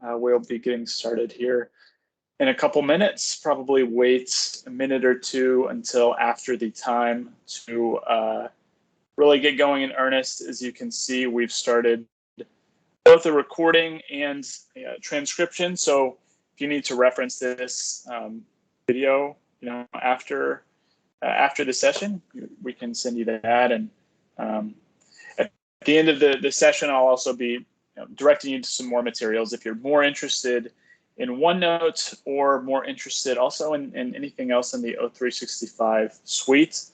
We'll be getting started here in a couple minutes. Probably wait a minute or two until after the time to really get going in earnest. As you can see, we've started both a recording and transcription. So if you need to reference this video, after the session, we can send you that. And at the end of the session, I'll also be directing you to some more materials if you're more interested in OneNote or more interested also in anything else in the O365 suite.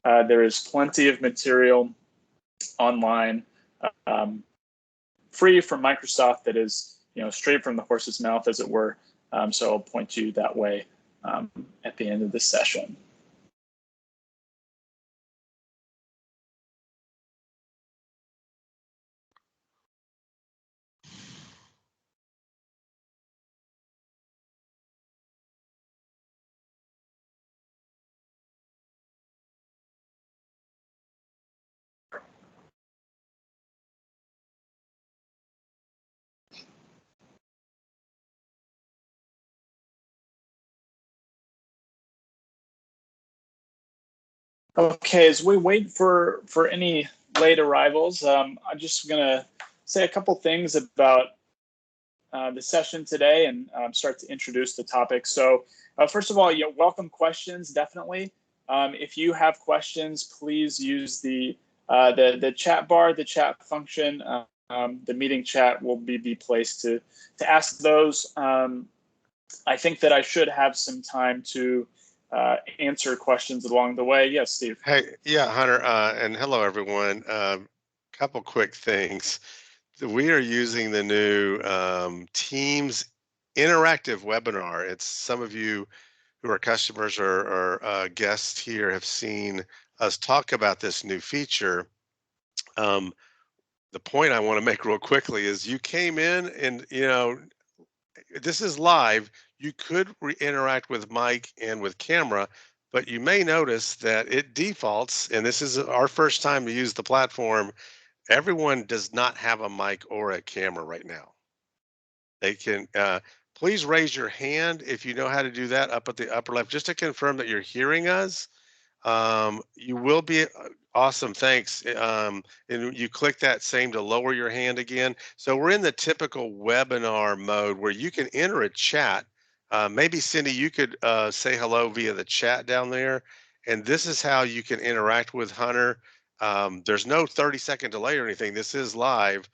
There is plenty of material online, free from Microsoft, that is straight from the horse's mouth, as it were. So I'll point you that way at the end of this session. Okay, as we wait for any late arrivals, I'm just going to say a couple things about the session today and start to introduce the topic. So first of all, welcome questions, definitely. If you have questions, please use the chat bar, the chat function. The meeting chat will be the place to ask those. I think that I should have some time to answer questions along the way. Yes, Steve. Hey, yeah, Hunter, and hello, everyone. Couple quick things. We are using the new Teams interactive webinar. It's some of you who are customers or guests here have seen us talk about this new feature. The point I want to make real quickly is you came in and, this is live. You could interact with mic and with camera, but you may notice that it defaults, and this is our first time to use the platform. Everyone does not have a mic or a camera right now. They can, please raise your hand if you know how to do that up at the upper left, just to confirm that you're hearing us. You will be awesome. Thanks. And you click that same to lower your hand again. So we're in the typical webinar mode where you can enter a chat. Maybe Cindy, you could say hello via the chat down there. And this is how you can interact with Hunter. There's no 30-second delay or anything. This is live,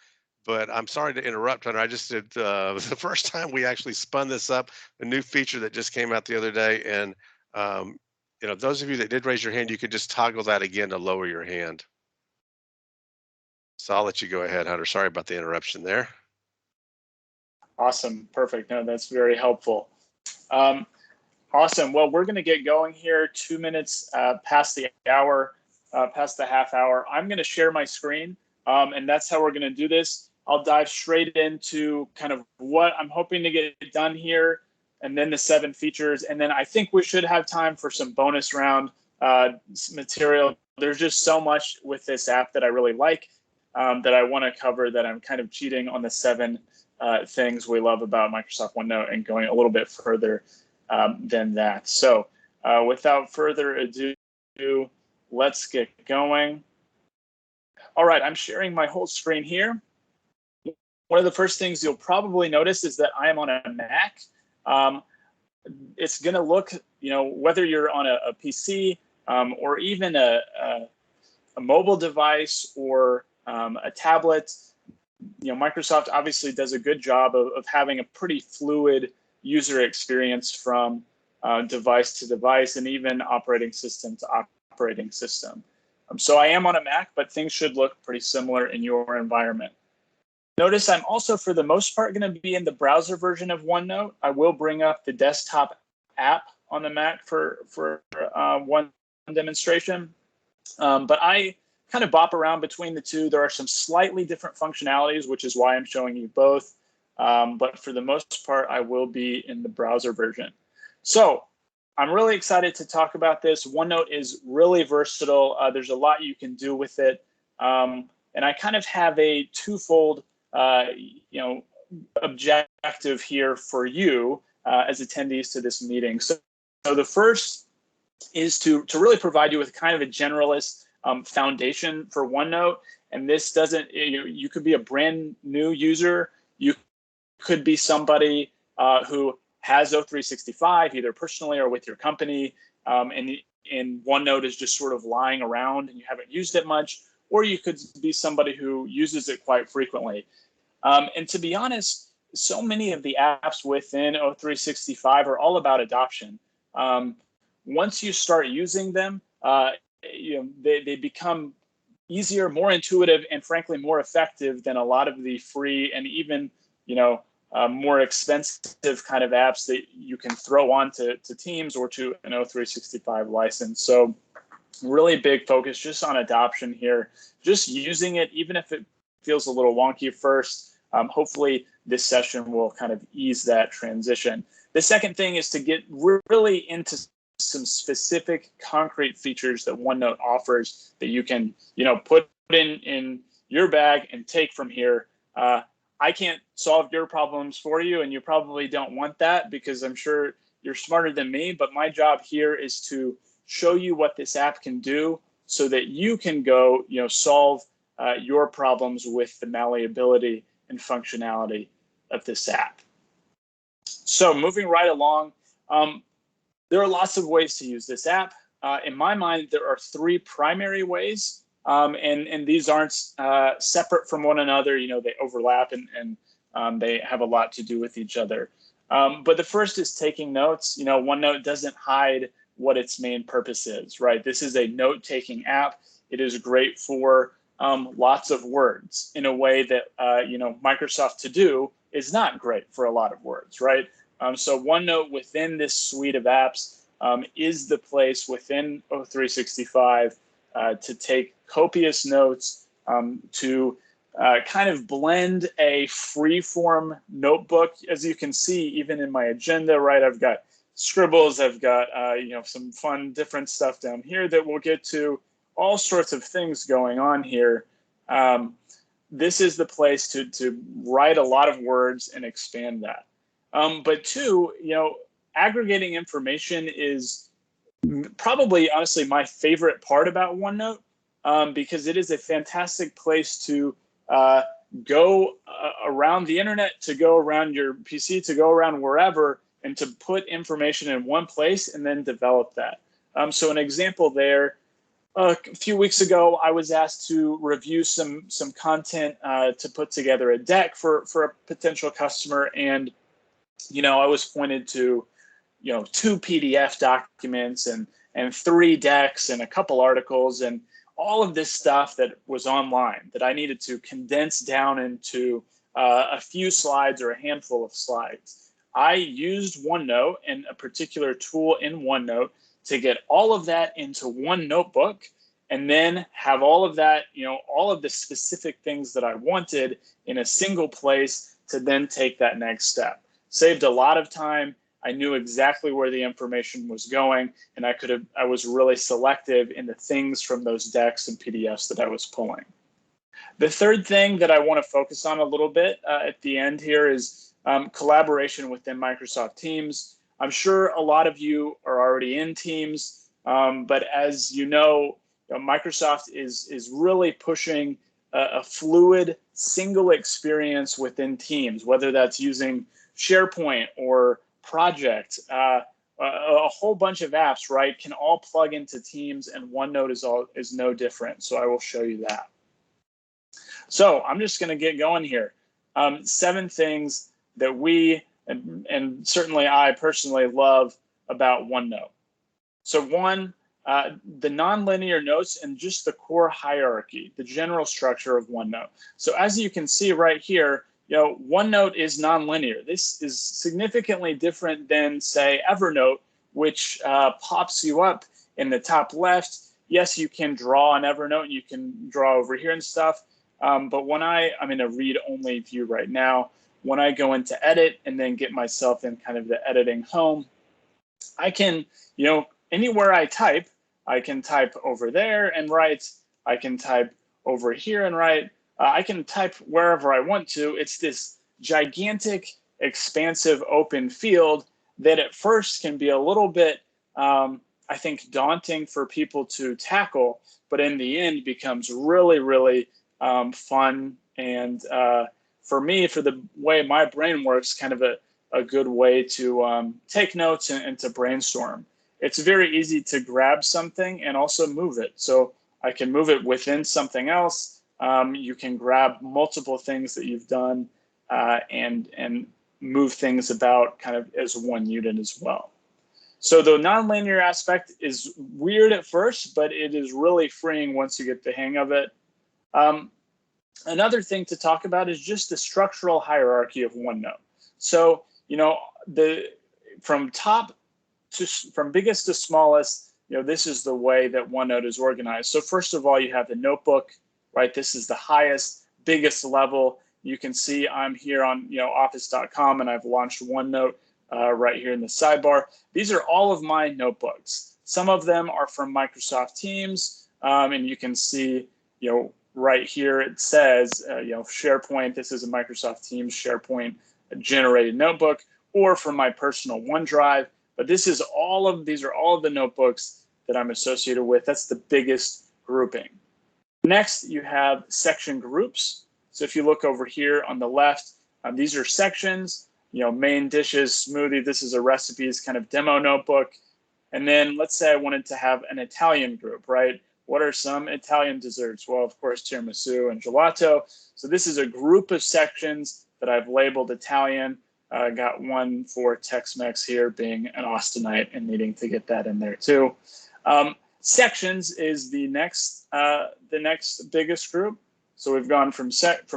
but I'm sorry to interrupt, Hunter. I just did the first time we actually spun this up, a new feature that just came out the other day. And those of you that did raise your hand, you could just toggle that again to lower your hand. So I'll let you go ahead, Hunter. Sorry about the interruption there. Awesome. Perfect. No, that's very helpful. Awesome. Well, we're going to get going here 2 minutes past the hour, past the half hour. I'm going to share my screen, and that's how we're going to do this. I'll dive straight into kind of what I'm hoping to get done here, and then the 7 features. And then I think we should have time for some bonus round material. There's just so much with this app that I really like that I want to cover, that I'm kind of cheating on the 7 things we love about Microsoft OneNote and going a little bit further than that. So without further ado, let's get going. All right, I'm sharing my whole screen here. One of the first things you'll probably notice is that I am on a Mac. It's going to look, whether you're on a PC or even a mobile device or a tablet, Microsoft obviously does a good job of having a pretty fluid user experience from device to device and even operating system to operating system. So I am on a Mac, but things should look pretty similar in your environment. Notice I'm also, for the most part, going to be in the browser version of OneNote. I will bring up the desktop app on the Mac for one demonstration. But I kind of bop around between the two. There are some slightly different functionalities, which is why I'm showing you both. But for the most part, I will be in the browser version. So I'm really excited to talk about this. OneNote is really versatile. There's a lot you can do with it. And I kind of have a twofold objective here for you as attendees to this meeting. So the first is to really provide you with kind of a generalist foundation for OneNote. And this doesn't, you could be a brand new user. You could be somebody who has O365, either personally or with your company, and OneNote is just sort of lying around and you haven't used it much, or you could be somebody who uses it quite frequently. And to be honest, so many of the apps within O365 are all about adoption. Once you start using them, they become easier, more intuitive, and frankly more effective than a lot of the free and even more expensive kind of apps that you can throw on to Teams or to an O365 license. So really big focus just on adoption here, just using it, even if it feels a little wonky first. Hopefully this session will kind of ease that transition. The second thing is to get really into some specific concrete features that OneNote offers that you can, put in your bag and take from here. I can't solve your problems for you, and you probably don't want that because I'm sure you're smarter than me, but my job here is to show you what this app can do so that you can go, solve your problems with the malleability and functionality of this app. So moving right along, there are lots of ways to use this app. In my mind, there are three primary ways, and these aren't separate from one another. They overlap and they have a lot to do with each other. But the first is taking notes. OneNote doesn't hide what its main purpose is, right? This is a note-taking app. It is great for lots of words in a way that, Microsoft To Do is not great for a lot of words, right? So OneNote within this suite of apps is the place within O365 to take copious notes, to kind of blend a free-form notebook. As you can see, even in my agenda, right, I've got scribbles, I've got some fun different stuff down here that we'll get to, all sorts of things going on here. This is the place to write a lot of words and expand that. But two, aggregating information is probably, honestly, my favorite part about OneNote, because it is a fantastic place to go around the internet, to go around your PC, to go around wherever, and to put information in one place and then develop that. So an example there, a few weeks ago, I was asked to review some content to put together a deck for a potential customer, and I was pointed to 2 PDF documents and 3 decks and a couple articles and all of this stuff that was online that I needed to condense down into a few slides or a handful of slides. I used OneNote and a particular tool in OneNote to get all of that into one notebook and then have all of that, all of the specific things that I wanted in a single place to then take that next step. Saved a lot of time. I knew exactly where the information was going, and I was really selective in the things from those decks and PDFs that I was pulling. The third thing that I want to focus on a little bit at the end here is collaboration within Microsoft Teams. I'm sure a lot of you are already in Teams, but as you know, Microsoft is really pushing a fluid single experience within Teams, whether that's using SharePoint or Project, a whole bunch of apps, right, can all plug into Teams, and OneNote is no different. So I will show you that. So I'm just going to get going here. 7 things that we, and certainly I personally love about OneNote. So 1, the nonlinear notes and just the core hierarchy, the general structure of OneNote. So as you can see right here, OneNote is nonlinear. This is significantly different than, say, Evernote, which pops you up in the top left. Yes, you can draw on Evernote, and you can draw over here and stuff. But when I'm in a read-only view right now, when I go into edit and then get myself in kind of the editing home, I can, anywhere I can type over there and write. I can type over here and write. I can type wherever I want to. It's this gigantic, expansive open field that at first can be a little bit, I think, daunting for people to tackle, but in the end becomes really, really fun. And for me, for the way my brain works, kind of a good way to take notes and to brainstorm. It's very easy to grab something and also move it. So I can move it within something else. You can grab multiple things that you've done and move things about kind of as one unit as well. So the nonlinear aspect is weird at first, but it is really freeing once you get the hang of it. Another thing to talk about is just the structural hierarchy of OneNote. So, you know, from biggest to smallest, you know, this is the way that OneNote is organized. So first of all, you have the notebook, right? This is the highest, biggest level. You can see I'm here on, you know, office.com, and I've launched OneNote right here in the sidebar. These are all of my notebooks. Some of them are from Microsoft Teams, and you can see, you know, right here it says, you know, SharePoint. This is a Microsoft Teams SharePoint generated notebook, or from my personal OneDrive. But these are all of the notebooks that I'm associated with. That's the biggest grouping. Next, you have section groups. So if you look over here on the left, these are sections, you know, main dishes, smoothie. This is a recipes kind of demo notebook. And then let's say I wanted to have an Italian group, right? What are some Italian desserts? Well, of course, tiramisu and gelato. So this is a group of sections that I've labeled Italian. Got one for Tex-Mex here, being an Austinite and needing to get that in there too. Sections is the next biggest group. So we've gone from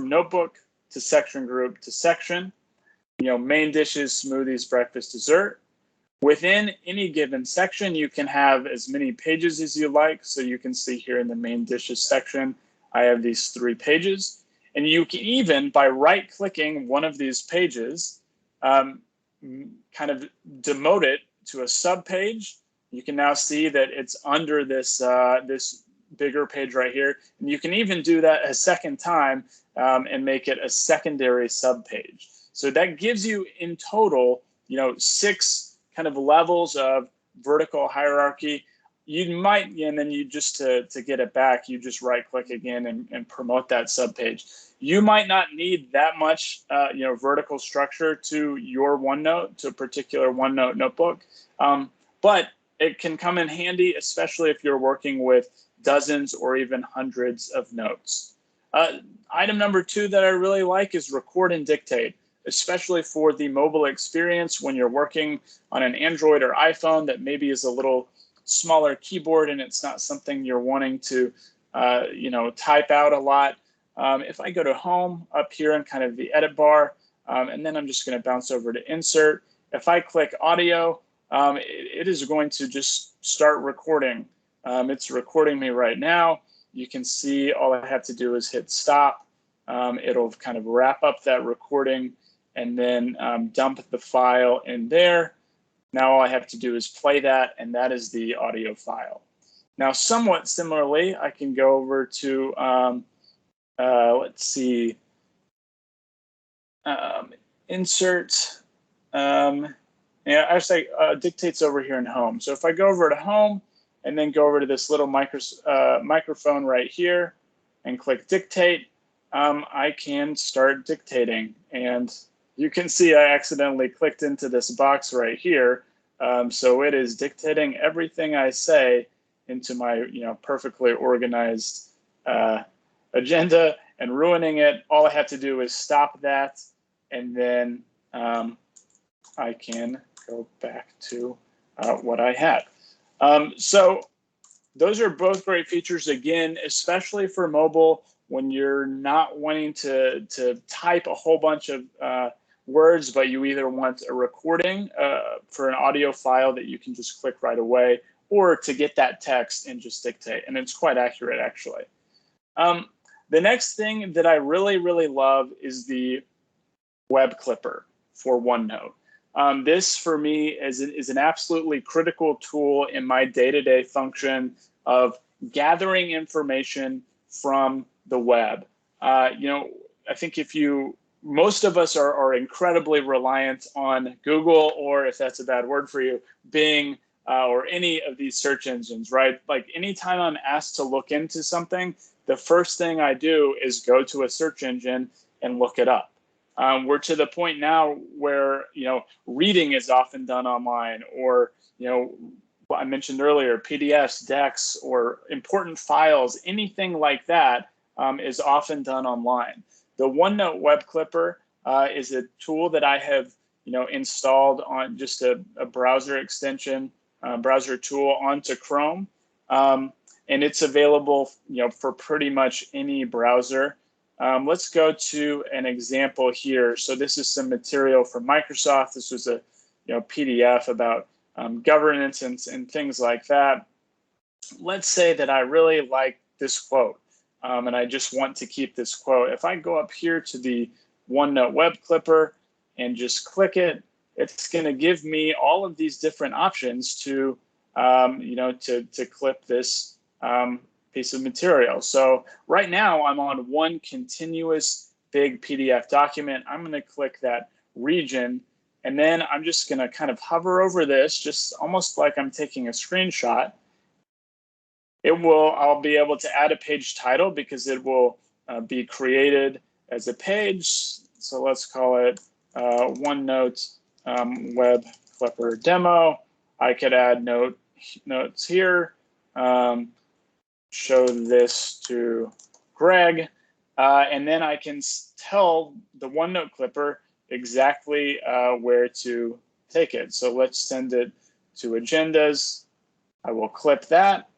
notebook to section group to section. You know, main dishes, smoothies, breakfast, dessert. Within any given section, you can have as many pages as you like. So you can see here in the main dishes section, I have these 3 pages. And you can even, by right-clicking one of these pages, kind of demote it to a sub-page. You can now see that it's under this, this bigger page right here. And you can even do that a second time and make it a secondary sub-page. So that gives you in total, you know, 6 kind of levels of vertical hierarchy. You might, and then you just to get it back, you just right click again and promote that subpage. You might not need that much, you know, vertical structure to your OneNote, to a particular OneNote notebook, but it can come in handy, especially if you're working with dozens or even hundreds of notes. Item number 2 that I really like is record and dictate, especially for the mobile experience when you're working on an Android or iPhone that maybe is a little smaller keyboard and it's not something you're wanting to, you know, type out a lot. If I go to home up here in kind of the edit bar, and then I'm just going to bounce over to insert. If I click audio, it is going to just start recording. It's recording me right now. You can see all I have to do is hit stop. It'll kind of wrap up that recording and then dump the file in there. Now all I have to do is play that, and that is the audio file. Now, somewhat similarly, I can go over to, let's see, insert. Yeah, actually, dictates over here in home. So if I go over to home and then go over to this little microphone right here and click dictate, I can start dictating. And you can see I accidentally clicked into this box right here. So it is dictating everything I say into my, you know, perfectly organized agenda and ruining it. All I have to do is stop that, and then I can go back to what I had. So those are both great features, again, especially for mobile when you're not wanting to type a whole bunch of words, but you either want a recording for an audio file that you can just click right away, or to get that text and just dictate. And it's quite accurate, actually. The next thing that I really, really love is the web clipper for OneNote. This, for me, is an absolutely critical tool in my day-to-day function of gathering information from the web. You know, I think if you most of us are incredibly reliant on Google, or if that's a bad word for you, Bing, or any of these search engines, right? Like anytime I'm asked to look into something, the first thing I do is go to a search engine and look it up. We're to the point now where, reading is often done online, or, what I mentioned earlier, PDFs, decks, or important files, anything like that is often done online. The OneNote Web Clipper is a tool that I have, installed on just a browser extension, browser tool onto Chrome, and it's available, for pretty much any browser. Let's go to an example here. So this is some material from Microsoft. This was a, PDF about governance and things like that. Let's say that I really like this quote. And I just want to keep this quote. If I go up here to the OneNote Web Clipper and just click it, it's going to give me all of these different options to, to clip this piece of material. So right now I'm on one continuous big PDF document. I'm going to click that region, and then I'm just going to kind of hover over this, just almost like I'm taking a screenshot. I'll be able to add a page title because it will be created as a page. So let's call it OneNote Web Clipper Demo. I could add notes here. Show this to Greg. And then I can tell the OneNote Clipper exactly where to take it. So let's send it to agendas. I will clip that.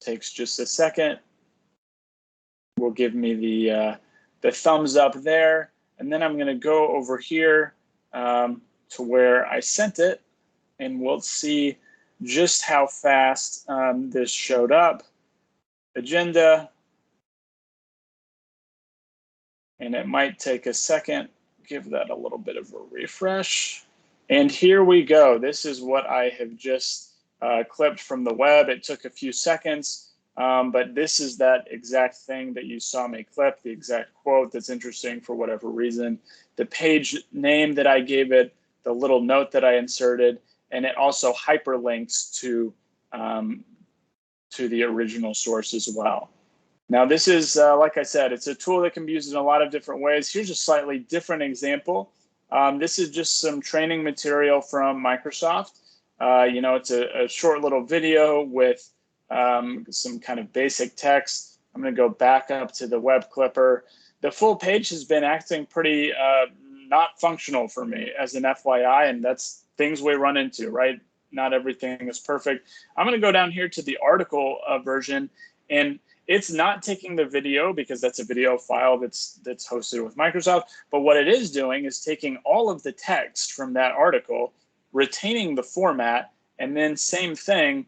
Takes just a second. Will give me the thumbs up there, and then I'm going to go over here to where I sent it, and we'll see just how fast this showed up. Agenda, and it might take a second. Give that a little bit of a refresh, and here we go. This is what I have just clipped from the web. It took a few seconds, but this is that exact thing that you saw me clip, the exact quote that's interesting for whatever reason, the page name that I gave it, the little note that I inserted, and it also hyperlinks to the original source as well. Now this is, like I said, it's a tool that can be used in a lot of different ways. Here's a slightly different example. This is just some training material from Microsoft. It's a short little video with some kind of basic text. I'm going to go back up to the web clipper. The full page has been acting pretty not functional for me as an FYI, and that's things we run into, right? Not everything is perfect. I'm going to go down here to the article version, and it's not taking the video because that's a video file that's hosted with Microsoft. But what it is doing is taking all of the text from that article, retaining the format, and then same thing,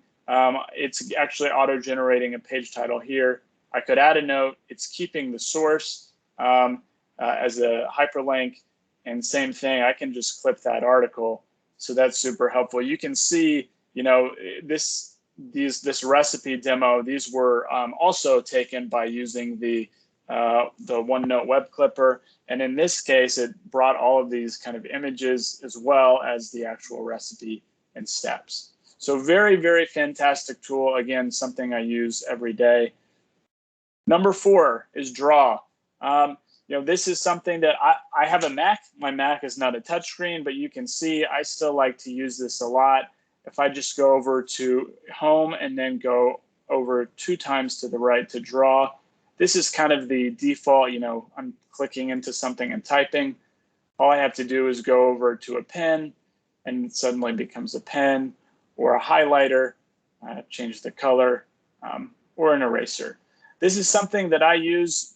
it's actually auto-generating a page title here. I could add a note. It's keeping the source as a hyperlink, and same thing, I can just clip that article. So that's super helpful. You can see, this recipe demo, these were also taken by using the OneNote Web Clipper. And in this case, it brought all of these kind of images as well as the actual recipe and steps. So very, very fantastic tool. Again, something I use every day. Number 4 is Draw. This is something that I have a Mac. My Mac is not a touchscreen, but you can see I still like to use this a lot. If I just go over to Home and then go over 2 times to the right to Draw, this is kind of the default, I'm clicking into something and typing. All I have to do is go over to a pen, and it suddenly becomes a pen, or a highlighter, change the color, or an eraser. This is something that I use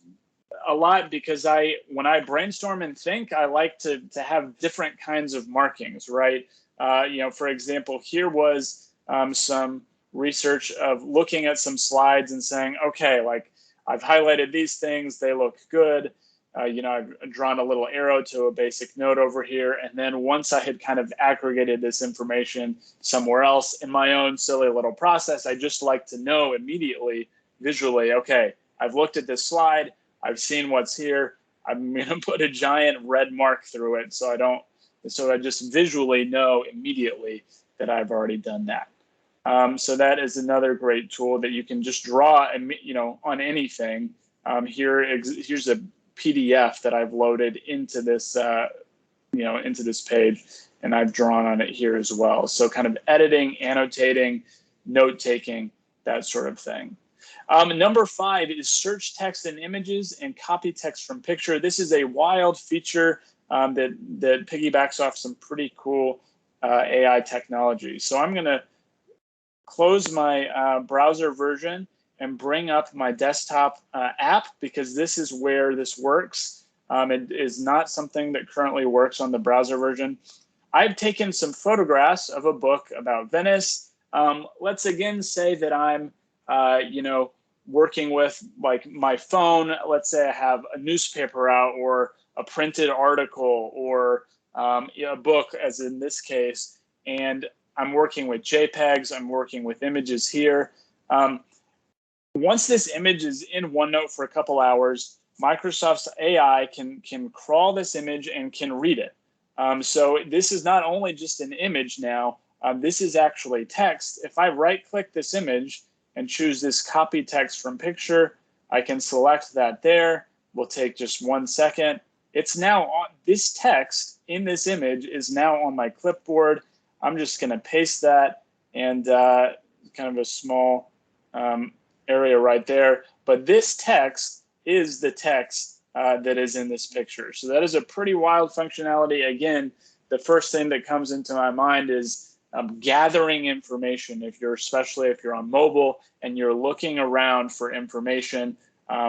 a lot because when I brainstorm and think, I like to have different kinds of markings, right? For example, here was some research of looking at some slides and saying, okay, like I've highlighted these things, they look good. I've drawn a little arrow to a basic note over here. And then once I had kind of aggregated this information somewhere else in my own silly little process, I just like to know immediately, visually, okay, I've looked at this slide, I've seen what's here, I'm going to put a giant red mark through it so I just visually know immediately that I've already done that. So that is another great tool that you can just draw, on anything. Here's a PDF that I've loaded into this, into this page, and I've drawn on it here as well. So kind of editing, annotating, note taking, that sort of thing. Number 5 is search text and images and copy text from picture. This is a wild feature that piggybacks off some pretty cool AI technology. So I'm going to close my browser version and bring up my desktop app, because this is where this works. It is not something that currently works on the browser version. I've taken some photographs of a book about Venice. Let's again say that I'm, working with like my phone. Let's say I have a newspaper out, or a printed article, or a book, as in this case, and I'm working with JPEGs, I'm working with images here. Once this image is in OneNote for a couple hours, Microsoft's AI can crawl this image and can read it. So this is not only just an image now, this is actually text. If I right-click this image and choose this copy text from picture, I can select that there. Will take just 1 second. It's now on, this text in this image is now on my clipboard. I'm just going to paste that, and kind of a small area right there. But this text is the text that is in this picture. So that is a pretty wild functionality. Again, the first thing that comes into my mind is gathering information. Especially if you're on mobile and you're looking around for information,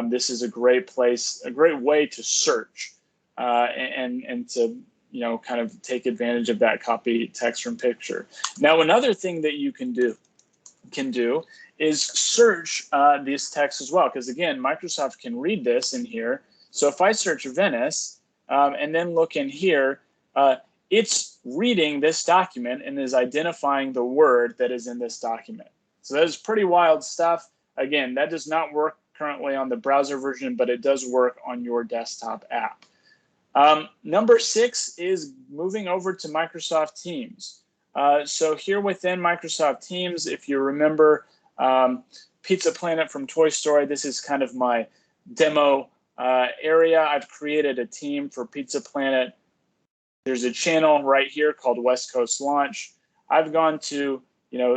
this is a great place, a great way to search and to kind of take advantage of that copy text from picture. Now, another thing that you can do is search this text as well, because again, Microsoft can read this in here. So if I search Venice and then look in here, it's reading this document and is identifying the word that is in this document. So that is pretty wild stuff. Again, that does not work currently on the browser version, but it does work on your desktop app. Number 6 is moving over to Microsoft Teams. So here within Microsoft Teams, if you remember Pizza Planet from Toy Story, this is kind of my demo area. I've created a team for Pizza Planet. There's a channel right here called West Coast Launch. I've gone to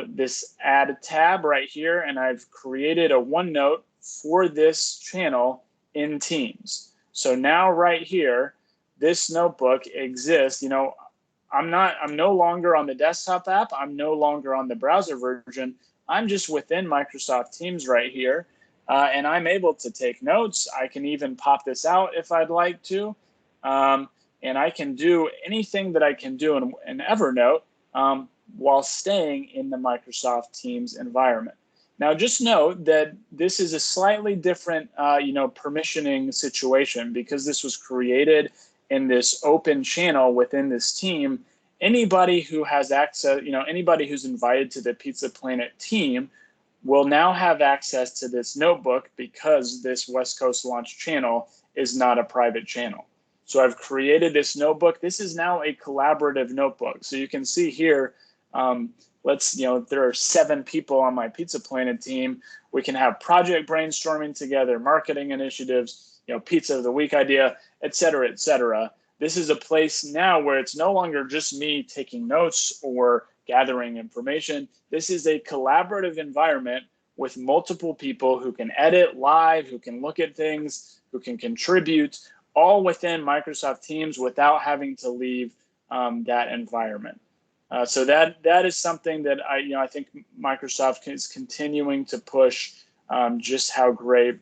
this add tab right here, and I've created a OneNote for this channel in Teams. So now right here, this notebook exists. I'm no longer on the desktop app. I'm no longer on the browser version. I'm just within Microsoft Teams right here, and I'm able to take notes. I can even pop this out if I'd like to, and I can do anything that I can do in Evernote while staying in the Microsoft Teams environment. Now, just note that this is a slightly different, permissioning situation, because this was created in this open channel within this team. Anybody who has access, anybody who's invited to the Pizza Planet team will now have access to this notebook, because this West Coast Launch channel is not a private channel. So I've created this notebook. This is now a collaborative notebook. So you can see here, there are 7 people on my Pizza Planet team. We can have project brainstorming together, marketing initiatives, pizza of the week idea, et cetera, et cetera. This is a place now where it's no longer just me taking notes or gathering information. This is a collaborative environment with multiple people who can edit live, who can look at things, who can contribute, all within Microsoft Teams without having to leave that environment. So that is something that I think Microsoft is continuing to push, just how great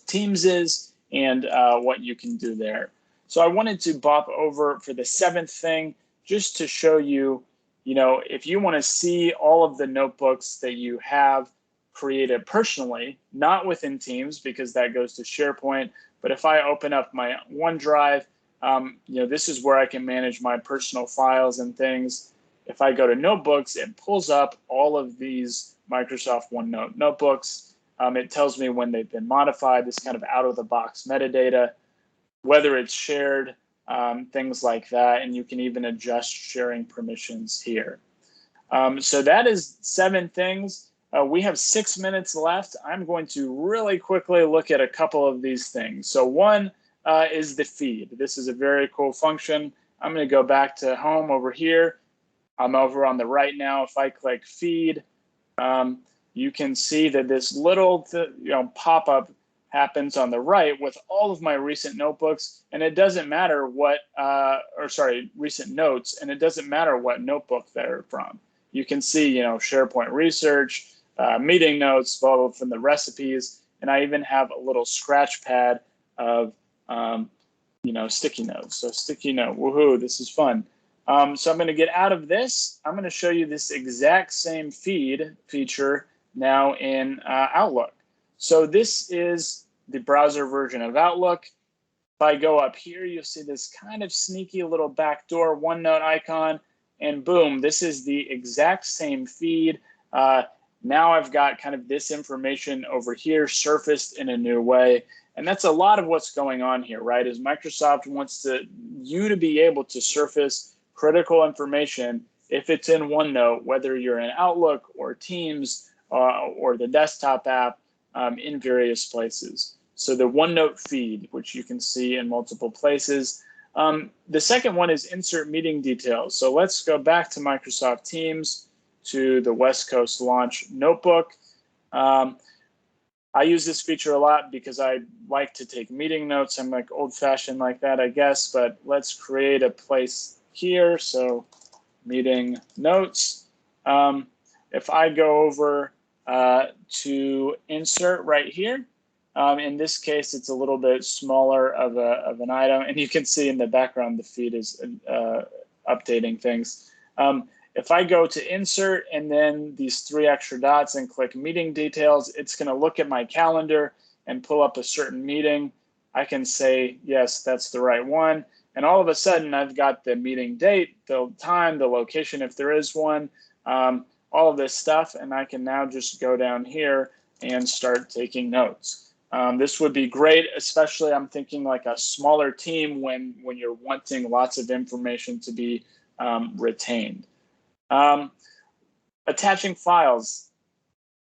Teams is and what you can do there. So I wanted to bop over for the 7th thing, just to show you, if you want to see all of the notebooks that you have created personally, not within Teams, because that goes to SharePoint, but if I open up my OneDrive, this is where I can manage my personal files and things. If I go to notebooks, it pulls up all of these Microsoft OneNote notebooks. It tells me when they've been modified, this kind of out-of-the-box metadata. whether it's shared, things like that, and you can even adjust sharing permissions here. So that is 7 things. We have 6 minutes left. I'm going to really quickly look at a couple of these things. So one is the feed. This is a very cool function. I'm going to go back to home over here. I'm over on the right now. If I click feed, you can see that this little pop-up happens on the right with all of my recent notebooks, and it doesn't matter what, recent notes, and it doesn't matter what notebook they're from. You can see, SharePoint research, meeting notes, both from the recipes, and I even have a little scratch pad of, sticky notes. So sticky note, woohoo, this is fun. So I'm going to get out of this. I'm going to show you this exact same feed feature now in Outlook. So this is the browser version of Outlook. If I go up here, you'll see this kind of sneaky little backdoor OneNote icon, and boom, this is the exact same feed. Now I've got kind of this information over here surfaced in a new way. And that's a lot of what's going on here, right? Is Microsoft wants you to be able to surface critical information if it's in OneNote, whether you're in Outlook or Teams or the desktop app, in various places. So the OneNote feed, which you can see in multiple places. The second one is insert meeting details. So let's go back to Microsoft Teams to the West Coast launch notebook. I use this feature a lot because I like to take meeting notes. I'm like old-fashioned like that, I guess, but let's create a place here. So meeting notes. If I go over to insert right here, in this case, it's a little bit smaller of an item, and you can see in the background the feed is updating things. If I go to insert and then these 3 extra dots and click meeting details, it's going to look at my calendar and pull up a certain meeting. I can say, yes, that's the right one. And all of a sudden, I've got the meeting date, the time, the location, if there is one, all of this stuff. And I can now just go down here and start taking notes. This would be great, especially I'm thinking like a smaller team when you're wanting lots of information to be retained. Attaching files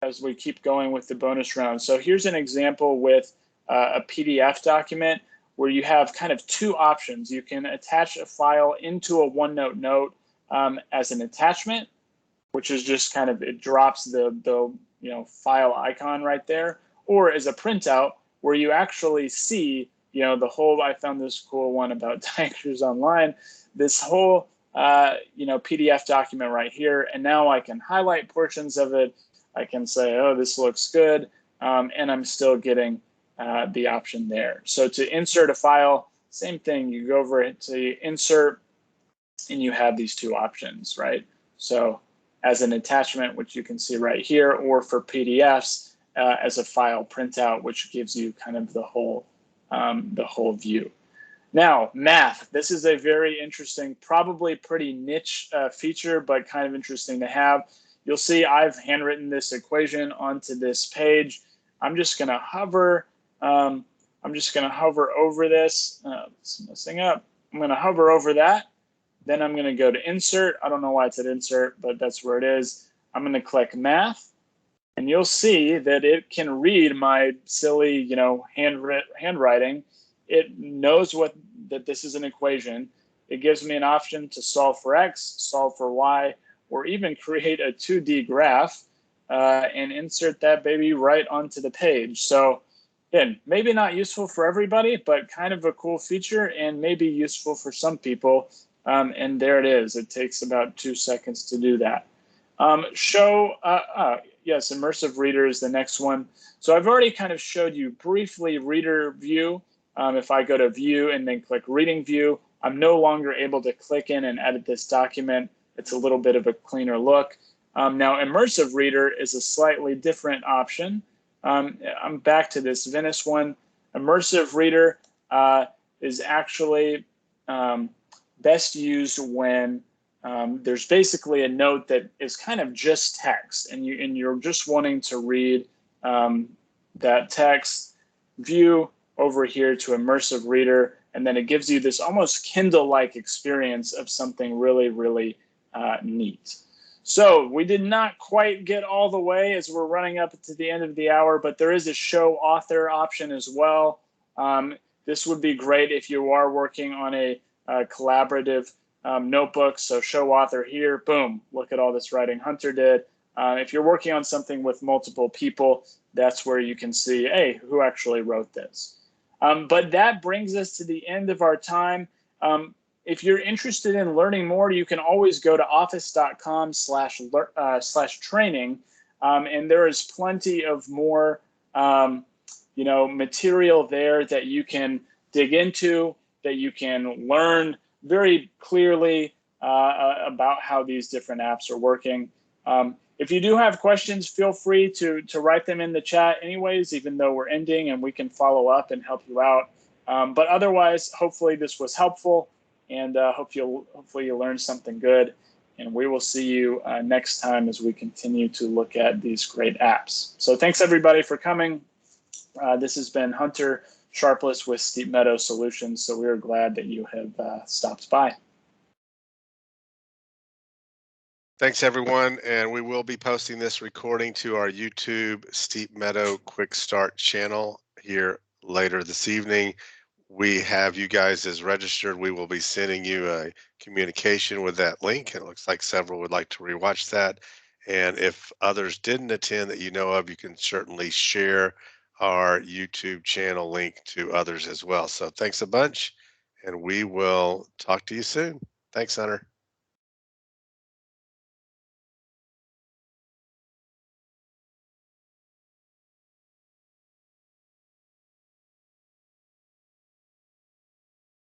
as we keep going with the bonus round. So here's an example with a PDF document where you have kind of 2 options. You can attach a file into a OneNote note as an attachment, which is just kind of, it drops the file icon right there, or as a printout where you actually see, the whole, I found this cool one about Tigers Online, this whole PDF document right here, and now I can highlight portions of it. I can say, oh, this looks good, and I'm still getting the option there. So to insert a file, same thing. You go over to insert, and you have these 2 options, right? So as an attachment, which you can see right here, or for PDFs as a file printout, which gives you kind of the whole view. Now, math. This is a very interesting, probably pretty niche feature, but kind of interesting to have. You'll see I've handwritten this equation onto this page. I'm just going to hover. I'm just going to hover over this. It's messing up. I'm going to hover over that. Then I'm going to go to insert. I don't know why it's at insert, but that's where it is. I'm going to click math. And you'll see that it can read my silly, handwriting. It knows that this is an equation. It gives me an option to solve for X, solve for Y, or even create a 2D graph and insert that baby right onto the page. So again, maybe not useful for everybody, but kind of a cool feature and maybe useful for some people. And there it is. It takes about 2 seconds to do that. Yes, immersive reader is the next one. So I've already kind of showed you briefly reader view. If I go to view and then click reading view, I'm no longer able to click in and edit this document. It's a little bit of a cleaner look. Now, immersive reader is a slightly different option. I'm back to this Venice one. Immersive reader is actually best used when there's basically a note that is kind of just text, and you're just wanting to read that text. View over here to immersive reader, and then it gives you this almost Kindle-like experience of something really, really neat. So we did not quite get all the way as we're running up to the end of the hour, but there is a show author option as well. This would be great if you are working on a collaborative notebook. So show author here, boom, look at all this writing Hunter did. If you're working on something with multiple people, that's where you can see, hey, who actually wrote this? But that brings us to the end of our time. If you're interested in learning more, you can always go to office.com/training, and there is plenty of more material there that you can dig into, that you can learn very clearly about how these different apps are working. If you do have questions, feel free to write them in the chat anyways, even though we're ending, and we can follow up and help you out. But otherwise, hopefully this was helpful, and hopefully you learned something good. And we will see you next time as we continue to look at these great apps. So thanks everybody for coming. This has been Hunter Sharpless with Steepmeadow Solutions. So we are glad that you have stopped by. Thanks, everyone. And we will be posting this recording to our YouTube Steepmeadow Quick Start channel here later this evening. We have you guys as registered. We will be sending you a communication with that link. It looks like several would like to rewatch that. And if others didn't attend that you know of, you can certainly share our YouTube channel link to others as well. So thanks a bunch, and we will talk to you soon. Thanks, Hunter.